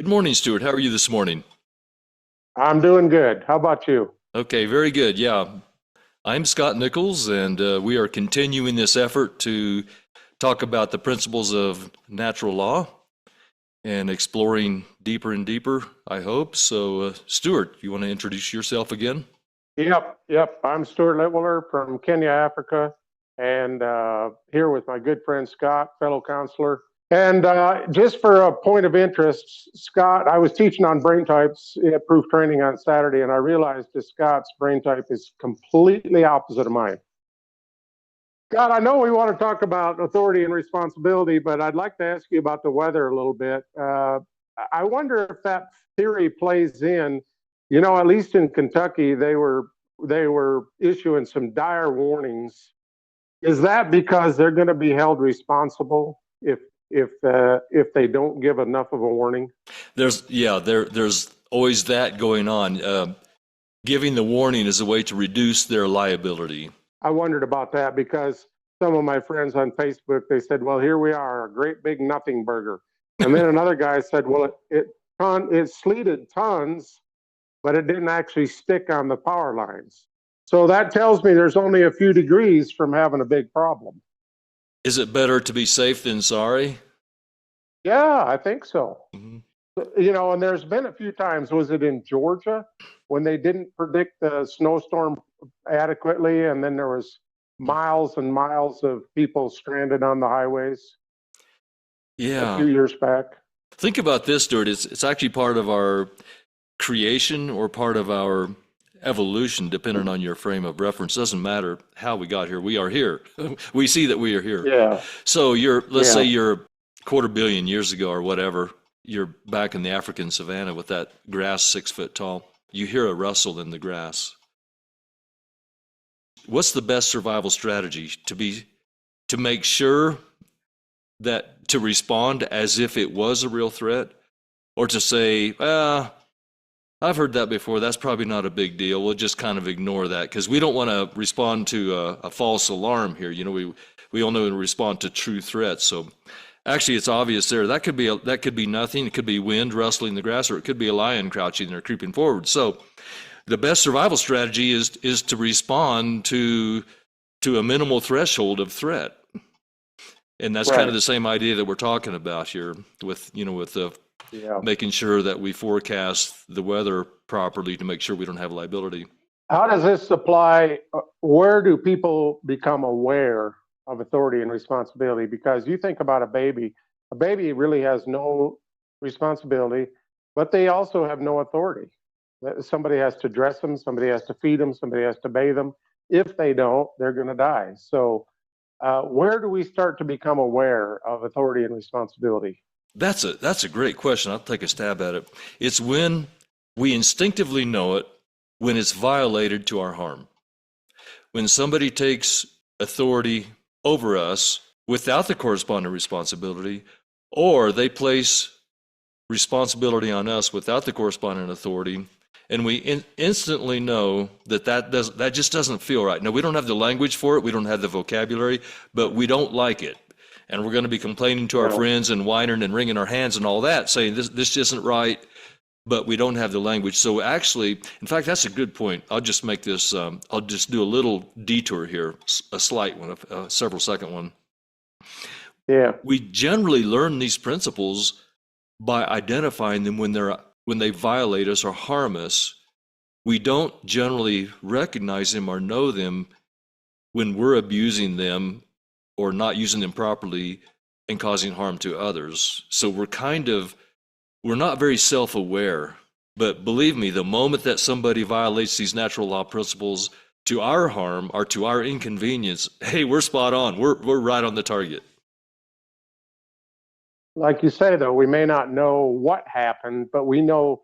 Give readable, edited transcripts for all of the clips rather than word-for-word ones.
Good morning, Stuart. How are you this morning? I'm doing good. How about you? Okay, very good. Yeah, I'm Scott Nichols, and we are continuing this effort to talk about the principles of natural law and exploring deeper and deeper, I hope. So, Stuart, you want to introduce yourself again? Yep. I'm Stuart Litwiller from Kenya, Africa, and here with my good friend Scott, fellow counselor. And just for a point of interest, Scott, I was teaching on brain types at proof training on Saturday, and I realized that Scott's brain type is completely opposite of mine. Scott, I know we want to talk about authority and responsibility, but I'd like to ask you about the weather a little bit. I wonder if that theory plays in. You know, at least in Kentucky, they were issuing some dire warnings. Is that because they're going to be held responsible if they don't give enough of a warning? There's always that going on. Giving the warning is a way to reduce their liability. I wondered about that because some of my friends on Facebook, they said, well, here we are, a great big nothing burger. And then another guy said, well, it sleeted tons, but it didn't actually stick on the power lines. So that tells me there's only a few degrees from having a big problem. Is it better to be safe than sorry? Yeah, I think so. Mhm. You know, and there's been a few times, was it in Georgia when they didn't predict the snowstorm adequately, and then there was miles and miles of people stranded on the highways a Yeah. few years back? Think about this, Stuart. It's actually part of our creation or part of our evolution, depending on your frame of reference. Doesn't matter how we got here. We are here. We see that we are here. Yeah, So let's say yeah. you're a quarter billion years ago or whatever. You're back in the African savannah with that grass 6 foot tall. You hear a rustle in the grass. What's the best survival strategy to make sure that to respond as if it was a real threat, or to say, I've heard that before. That's probably not a big deal. We'll just kind of ignore that because we don't want to respond to a false alarm here. You know, we all know to respond to true threats. So actually, it's obvious there. That could be nothing. It could be wind rustling the grass, or it could be a lion crouching there, creeping forward. So the best survival strategy is to respond to a minimal threshold of threat. And that's kind of Right. the same idea that we're talking about here with the Yeah. making sure that we forecast the weather properly to make sure we don't have liability. How does this apply? Where do people become aware of authority and responsibility? Because you think about a baby really has no responsibility, but they also have no authority. Somebody has to dress them, somebody has to feed them, somebody has to bathe them. If they don't, they're going to die. So, where do we start to become aware of authority and responsibility? That's a great question. I'll take a stab at it. It's when we instinctively know it, when it's violated to our harm. When somebody takes authority over us without the corresponding responsibility, or they place responsibility on us without the corresponding authority, and we instantly know that just doesn't feel right. Now, we don't have the language for it, we don't have the vocabulary, but we don't like it, and we're going to be complaining to our Yeah. friends and whining and wringing our hands and all that, saying this isn't right, but we don't have the language. So actually, in fact, that's a good point. I'll just make this. I'll just do a little detour here, a slight one, a several second one. Yeah. We generally learn these principles by identifying them when they violate us or harm us. We don't generally recognize them or know them when we're abusing them or not using them properly and causing harm to others. So we're not very self-aware. But believe me, the moment that somebody violates these natural law principles to our harm or to our inconvenience, hey, we're spot on. We're right on the target. Like you say, though, we may not know what happened, but we know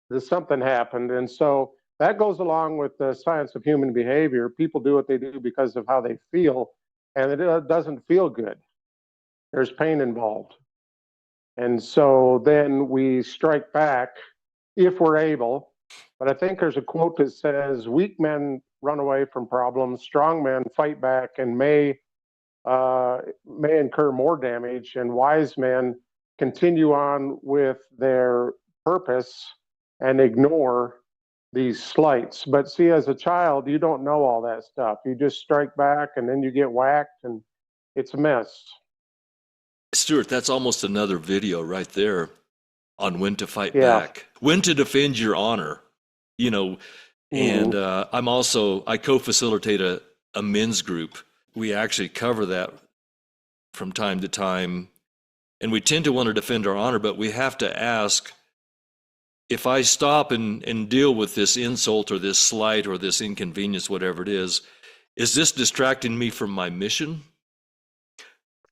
that something happened. And so that goes along with the science of human behavior. People do what they do because of how they feel, and it doesn't feel good. There's pain involved. And so then we strike back if we're able. But I think there's a quote that says, weak men run away from problems, strong men fight back and may incur more damage, and wise men continue on with their purpose and ignore these slights. But see, as a child, you don't know all that stuff. You just strike back and then you get whacked, and it's a mess. Stuart, that's almost another video right there on when to fight Yeah. back, when to defend your honor, you know. And Hmm. I co-facilitate a men's group. We actually cover that from time to time, and we tend to want to defend our honor, but we have to ask, if I stop and deal with this insult or this slight or this inconvenience, whatever it is this distracting me from my mission?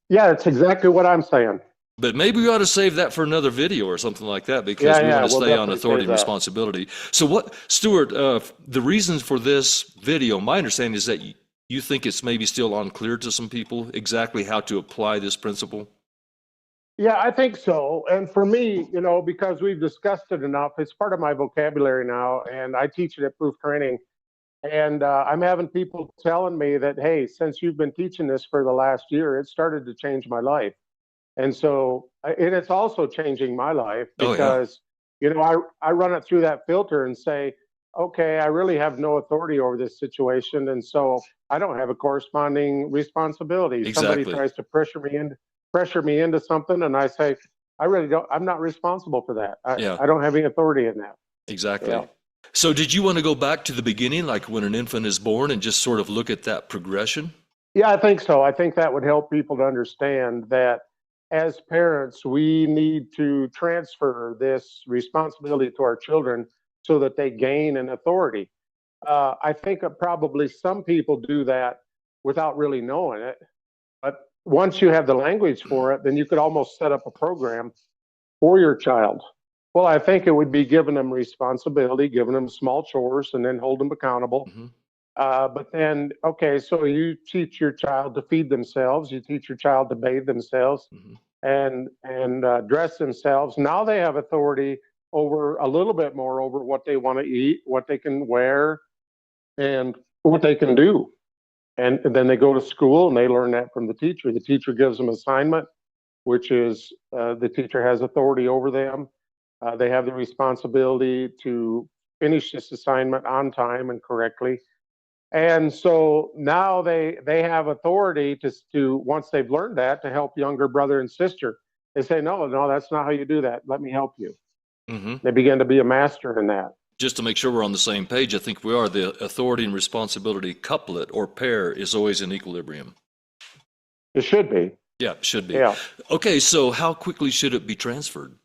Yeah, it's exactly what I'm saying. But maybe we ought to save that for another video or something like that, because Yeah, we want yeah, to we'll stay on definitely authority save and that. responsibility. So what, Stuart, the reasons for this video, my understanding is that you think it's maybe still unclear to some people exactly how to apply this principle? Yeah, I think so. And for me, because we've discussed it enough, it's part of my vocabulary now, and I teach it at Proof Training. And I'm having people telling me that, hey, since you've been teaching this for the last year, it started to change my life. And so, and it's also changing my life Oh, yeah. because, I run it through that filter and say, okay, I really have no authority over this situation. And so I don't have a corresponding responsibility. Somebody Exactly. tries to pressure me into something. And I say, I really don't, I'm not responsible for that. I, Yeah, I don't have any authority in that. Yeah. exactly. So did you want to go back to the beginning, like when an infant is born, and just sort of look at that progression? Yeah, I think so. I think that would help people to understand that as parents, we need to transfer this responsibility to our children so that they gain an authority. I think probably some people do that without really knowing it. But once you have the language for it, then you could almost set up a program for your child. Well, I think it would be giving them responsibility, giving them small chores, and then hold them accountable. Hmm. But then, okay, so you teach your child to feed themselves, you teach your child to bathe themselves Hmm. and dress themselves. Now they have authority over a little bit more over what they want to eat, what they can wear, and what they can do. And then they go to school and they learn that from the teacher. The teacher gives them assignment, which is the teacher has authority over them. They have the responsibility to finish this assignment on time and correctly. And so now they have authority to once they've learned that, to help younger brother and sister. They say, no, no, that's not how you do that. Let me help you. Hmm. They begin to be a master in that. Just to make sure we're on the same page, I think we are. The authority and responsibility couplet or pair is always in equilibrium. It should be. Yeah, should be. Yeah. Okay, so how quickly should it be transferred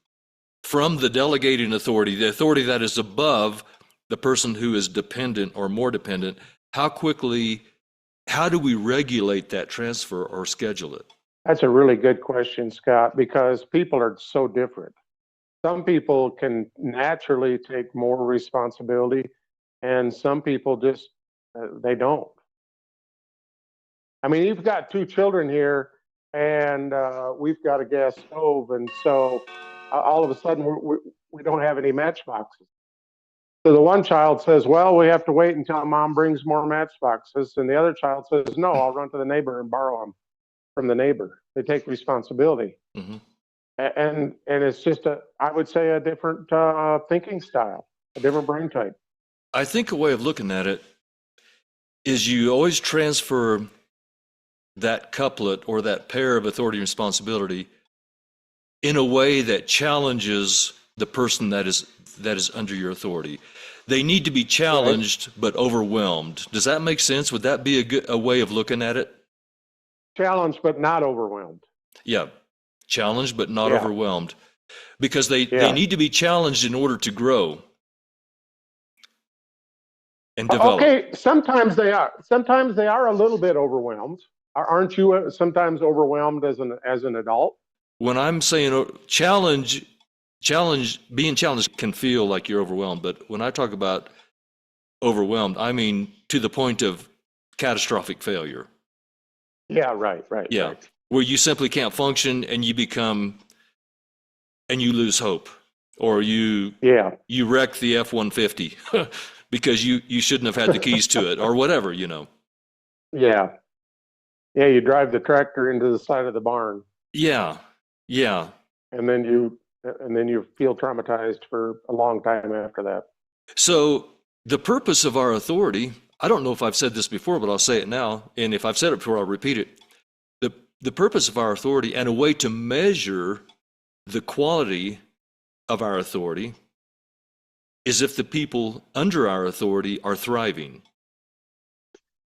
from the delegating authority, the authority that is above the person who is dependent or more dependent? How quickly, how do we regulate that transfer or schedule it? That's a really good question, Scott, because people are so different. Some people can naturally take more responsibility, and some people just they don't. I mean, you've got two children here, and we've got a gas stove, and so all of a sudden we don't have any matchboxes. So the one child says, "Well, we have to wait until mom brings more matchboxes," and the other child says, "No, I'll run to the neighbor and borrow them from the neighbor." They take responsibility, Hmm. and it's just I would say a different thinking style, a different brain type. I think a way of looking at it is you always transfer that couplet or that pair of authority and responsibility in a way that challenges the person that is under your authority. They need to be Right? challenged but overwhelmed. Does that make sense? Would that be a way of looking at it? Challenged but not overwhelmed. Yeah, challenged but not Yeah, overwhelmed, because they yeah. need to be challenged in order to grow and develop. Okay, sometimes they are. Sometimes they are a little bit overwhelmed. Aren't you sometimes overwhelmed as an adult? When I'm saying being challenged can feel like you're overwhelmed, but when I talk about overwhelmed, I mean to the point of catastrophic failure. Yeah, right, right, Yeah, right. where you simply can't function and you lose hope, or Yeah, you wreck the F-150 because you shouldn't have had the keys to it, or whatever. yeah, yeah. You drive the tractor into the side of the barn. Yeah, yeah. and then you feel traumatized for a long time after that. So the purpose of our authority, I don't know if I've said this before, but I'll say it now. And if I've said it before, I'll repeat it. The purpose of our authority and a way to measure the quality of our authority is if the people under our authority are thriving.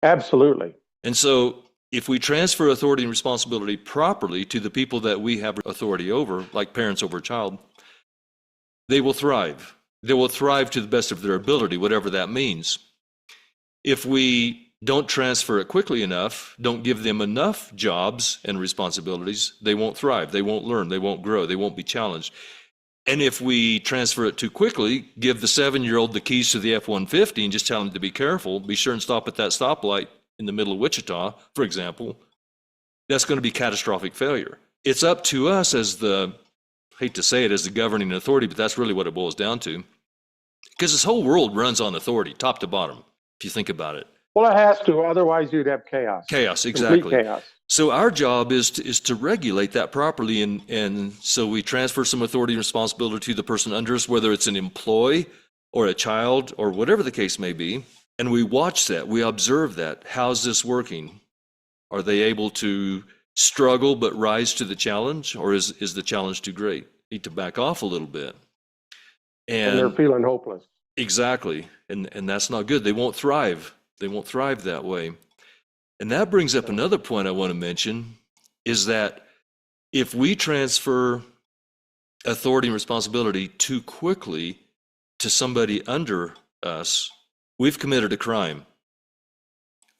Absolutely. And so if we transfer authority and responsibility properly to the people that we have authority over, like parents over a child, they will thrive. They will thrive to the best of their ability, whatever that means. If we don't transfer it quickly enough, don't give them enough jobs and responsibilities, they won't thrive. They won't learn. They won't grow. They won't be challenged. And if we transfer it too quickly, give the 7-year-old the keys to the F-150 and just tell him to be careful, be sure and stop at that stoplight in the middle of Wichita, for example, that's going to be catastrophic failure. It's up to us as the, I hate to say it, as the governing authority, but that's really what it boils down to. Because this whole world runs on authority, top to bottom, if you think about it. Well, it has to, otherwise you'd have chaos. Chaos, exactly. Complete chaos. So our job is to regulate that properly, and so we transfer some authority and responsibility to the person under us, whether it's an employee or a child or whatever the case may be, and we watch that, we observe that. How's this working? Are they able to struggle but rise to the challenge, or is the challenge too great? Need to back off a little bit. And they're feeling hopeless. Exactly, and that's not good. They won't thrive. They won't thrive that way. And that brings up another point I want to mention, is that if we transfer authority and responsibility too quickly to somebody under us, we've committed a crime.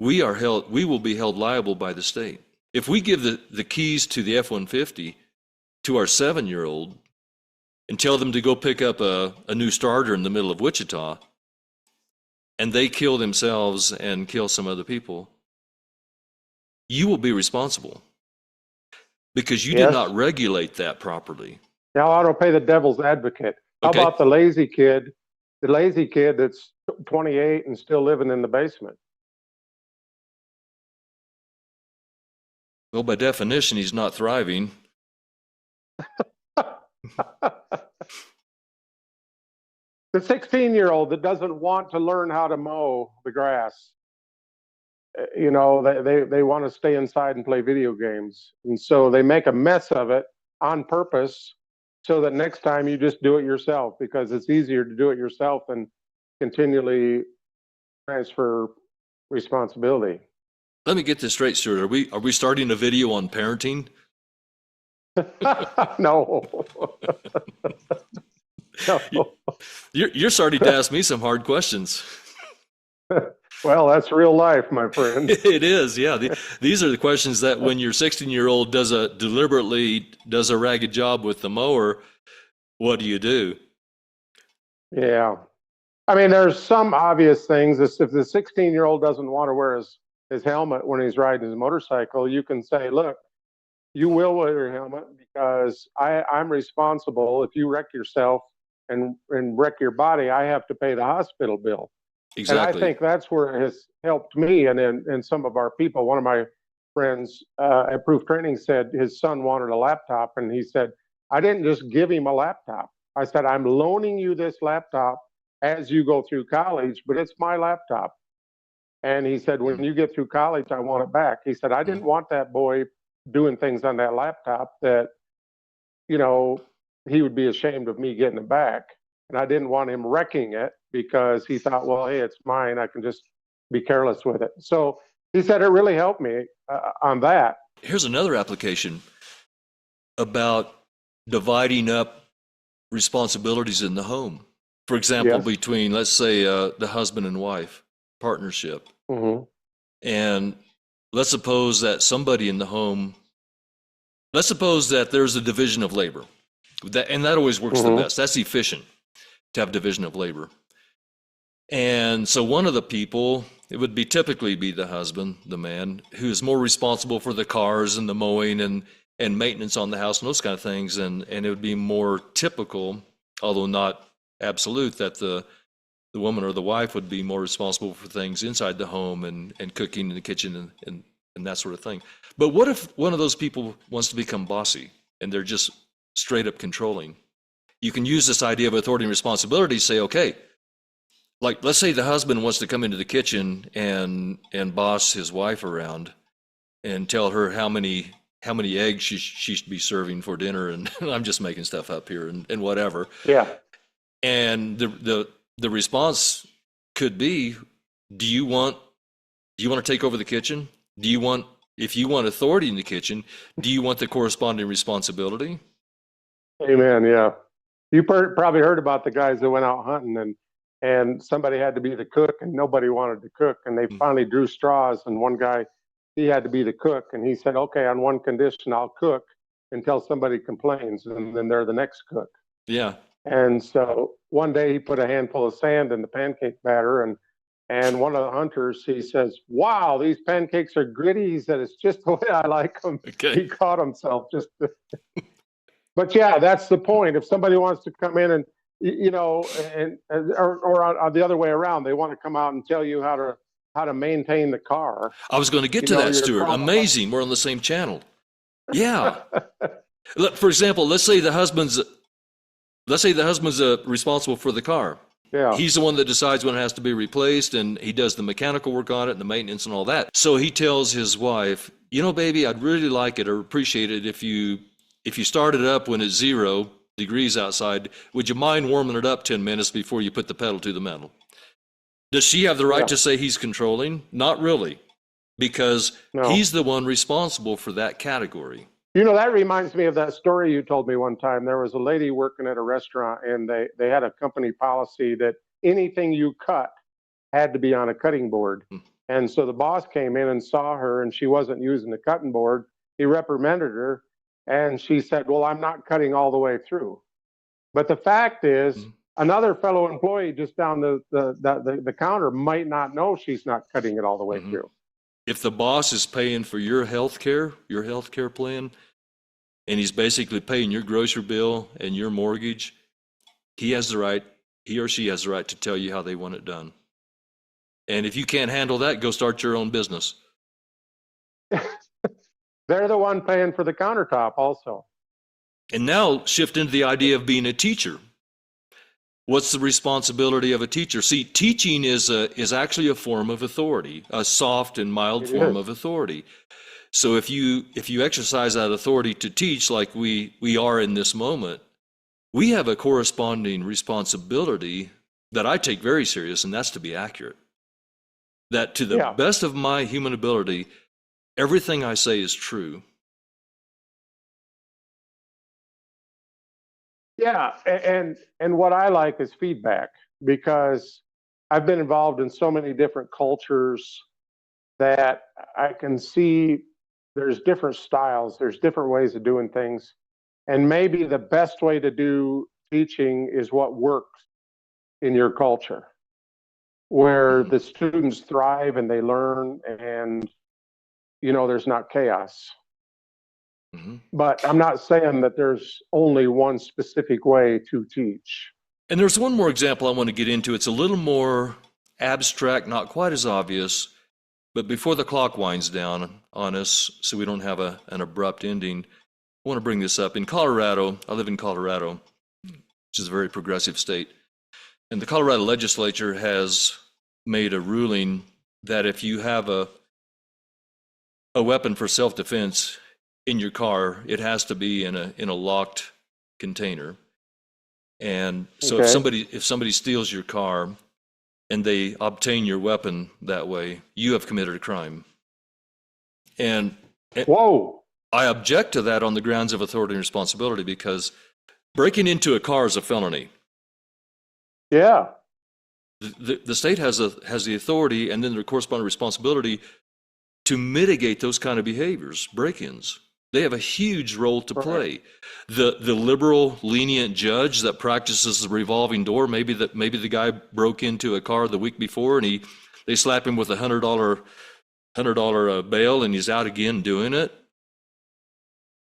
We will be held liable by the state. If we give the keys to the F-150 to our 7-year-old and tell them to go pick up a new starter in the middle of Wichita, and they kill themselves and kill some other people, you will be responsible because you did not regulate that properly. Now I don't play the devil's advocate. How Okay. about the lazy kid that's 28 and still living in the basement? Well, by definition, he's not thriving. The 16-year-old that doesn't want to learn how to mow the grass, you know, they want to stay inside and play video games. And so they make a mess of it on purpose so that next time you just do it yourself, because it's easier to do it yourself than continually transfer responsibility. Let me get this straight, Stuart. Are we starting a video on parenting? No. No. You're starting to ask me some hard questions. Well, that's real life, my friend. It is, yeah. These are the questions that when your 16-year-old deliberately does a ragged job with the mower, what do you do? Yeah. I mean, there's some obvious things. If the 16-year-old doesn't want to wear his helmet when he's riding his motorcycle, you can say, look, you will wear your helmet because I'm responsible. If you wreck yourself and wreck your body, I have to pay the hospital bill. Exactly. And I think that's where it has helped me and some of our people. One of my friends at Proof Training said his son wanted a laptop, and he said, I didn't just give him a laptop. I said, I'm loaning you this laptop as you go through college, but it's my laptop. And he said, when you get through college, I want it back. He said, I didn't want that boy doing things on that laptop that, you know, he would be ashamed of me getting it back. And I didn't want him wrecking it because he thought, well, hey, it's mine. I can just be careless with it. So he said it really helped me on that. Here's another application about dividing up responsibilities in the home. For example, between, let's say, the husband and wife partnership. Mm-hmm. And let's suppose that somebody in the home, let's suppose that there's a division of labor. And that always works the best. That's efficient to have division of labor. And so one of the people, it would be typically be the husband, the man, who is more responsible for the cars and the mowing and maintenance on the house and those kind of things. And it would be more typical, although not absolute, that the woman or the wife would be more responsible for things inside the home and cooking in the kitchen and that sort of thing. But what if one of those people wants to become bossy and they're just straight up controlling. You can use this idea of authority and responsibility to say, okay, like let's say the husband wants to come into the kitchen and boss his wife around and tell her how many eggs she should be serving for dinner, and I'm just making stuff up here and whatever. Yeah. And the response could be, do you want to take over the kitchen? If you want authority in the kitchen, do you want the corresponding responsibility? Amen. Yeah. You probably heard about the guys that went out hunting and somebody had to be the cook and nobody wanted to cook. And they finally drew straws. And one guy, he had to be the cook. And he said, okay, on one condition, I'll cook until somebody complains. And then they're the next cook. Yeah. And so one day he put a handful of sand in the pancake batter, and one of the hunters, he says, wow, these pancakes are gritty. He said, it's just the way I like them. Okay. He caught himself just but yeah, that's the point. If somebody wants to come in and, or the other way around, they want to come out and tell you how to maintain the car. I was going to get to that, Stuart. Amazing. We're on the same channel. Yeah. For example, let's say the husband's responsible for the car. Yeah. He's the one that decides when it has to be replaced, and he does the mechanical work on it and the maintenance and all that. So he tells his wife, baby, I'd really like it or appreciate it if you start it up when it's 0 degrees outside. Would you mind warming it up 10 minutes before you put the pedal to the metal? Does she have the right to say he's controlling? Not really, because he's the one responsible for that category. That reminds me of that story you told me one time. There was a lady working at a restaurant, and they had a company policy that anything you cut had to be on a cutting board. And so the boss came in and saw her, and she wasn't using the cutting board. He reprimanded her, and she said, well, I'm not cutting all the way through. But the fact is, another fellow employee just down the counter might not know she's not cutting it all the way through. If the boss is paying for your health care plan, and he's basically paying your grocery bill and your mortgage, he or she has the right to tell you how they want it done. And if you can't handle that, go start your own business. They're the one paying for the countertop also. And now shift into the idea of being a teacher. What's the responsibility of a teacher? See, teaching is actually a form of authority, a soft and mild form of authority. So if you exercise that authority to teach like we are in this moment, we have a corresponding responsibility that I take very serious, and that's to be accurate. That to the best of my human ability, everything I say is true. Yeah, and what I like is feedback, because I've been involved in so many different cultures that I can see there's different styles, there's different ways of doing things. And maybe the best way to do teaching is what works in your culture, where the students thrive and they learn and, there's not chaos. But I'm not saying that there's only one specific way to teach. And there's one more example I want to get into. It's a little more abstract, not quite as obvious, but before the clock winds down on us, so we don't have an abrupt ending, I want to bring this up. In Colorado, I live in Colorado, which is a very progressive state, and the Colorado legislature has made a ruling that if you have a weapon for self-defense in your car, it has to be in a locked container. And so if somebody steals your car and they obtain your weapon that way, you have committed a crime. And I object to that on the grounds of authority and responsibility, because breaking into a car is a felony. Yeah. The state has the authority and then the corresponding responsibility to mitigate those kind of behaviors, break-ins. They have a huge role to play. The liberal, lenient judge that practices the revolving door, maybe the guy broke into a car the week before and they slap him with a $100 bail and he's out again doing it.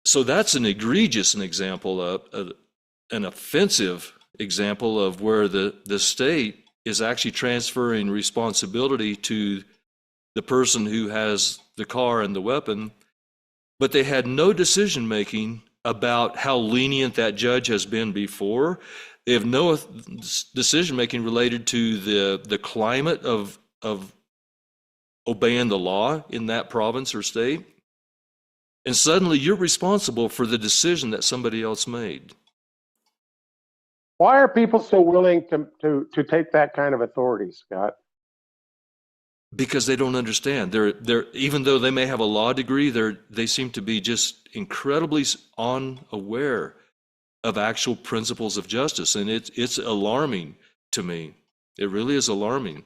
So that's an egregious example of an offensive example of where the state is actually transferring responsibility to the person who has the car and the weapon, but they had no decision making about how lenient that judge has been before. They have no decision making related to the climate of obeying the law in that province or state. And suddenly you're responsible for the decision that somebody else made. Why are people so willing to take that kind of authority, Scott? Because they don't understand. They're even though they may have a law degree, they seem to be just incredibly unaware of actual principles of justice, and it's alarming to me. It really is alarming.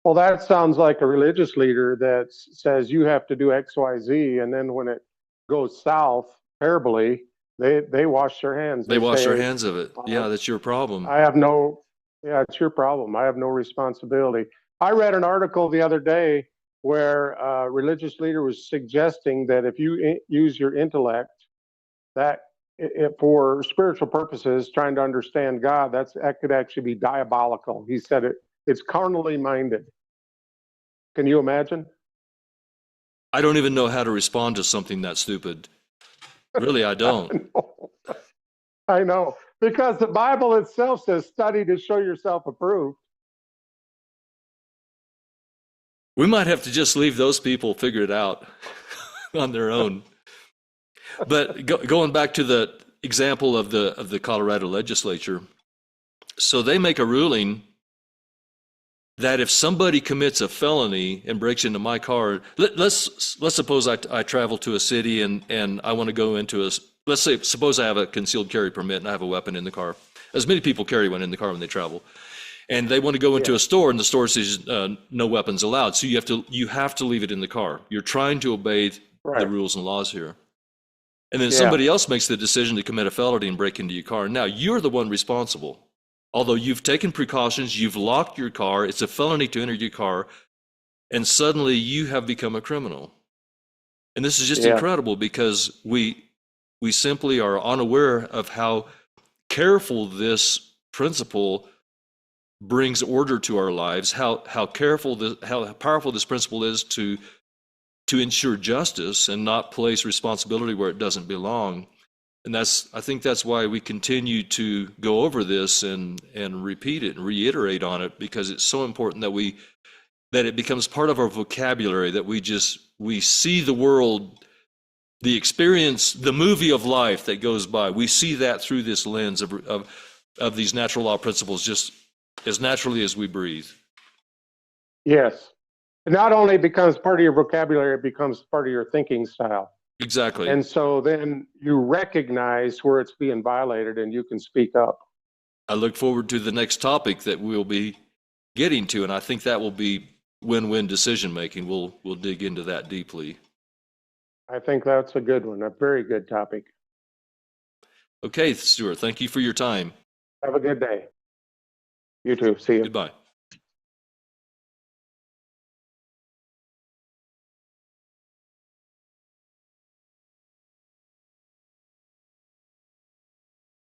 Well, that sounds like a religious leader that says you have to do X, Y, Z, and then when it goes south terribly, they wash their hands. They wash their say, hands of it. Yeah, that's your problem. Yeah, it's your problem. I have no responsibility. I read an article the other day where a religious leader was suggesting that if you use your intellect, that for spiritual purposes, trying to understand God, that could actually be diabolical. He said it's carnally minded. Can you imagine? I don't even know how to respond to something that stupid. Really, I don't. I know. Because the Bible itself says, study to show yourself approved. We might have to just leave those people figure it out on their own. But going back to the example of the Colorado legislature, so they make a ruling that if somebody commits a felony and breaks into my car, let's suppose I travel to a city and I want to go into suppose I have a concealed carry permit and I have a weapon in the car. As many people carry one in the car when they travel. And they want to go into a store and the store says no weapons allowed. So you have to leave it in the car. You're trying to obey the rules and laws here. And then somebody else makes the decision to commit a felony and break into your car. Now you're the one responsible. Although you've taken precautions, you've locked your car, it's a felony to enter your car, and suddenly you have become a criminal. And this is just incredible because we simply are unaware of how careful this principle brings order to our lives, how powerful this principle is to ensure justice and not place responsibility where it doesn't belong. And I think that's why we continue to go over this and repeat it and reiterate on it, because it's so important that it becomes part of our vocabulary, that we see the world, the experience, the movie of life that goes by. We see that through this lens of these natural law principles, just as naturally as we breathe. Yes. It not only becomes part of your vocabulary, it becomes part of your thinking style. Exactly. And so then you recognize where it's being violated and you can speak up. I look forward to the next topic that we'll be getting to, and I think that will be win-win decision making. We'll dig into that deeply. I think that's a good one, a very good topic. Okay, Stuart, thank you for your time. Have a good day. You too. See you. Goodbye.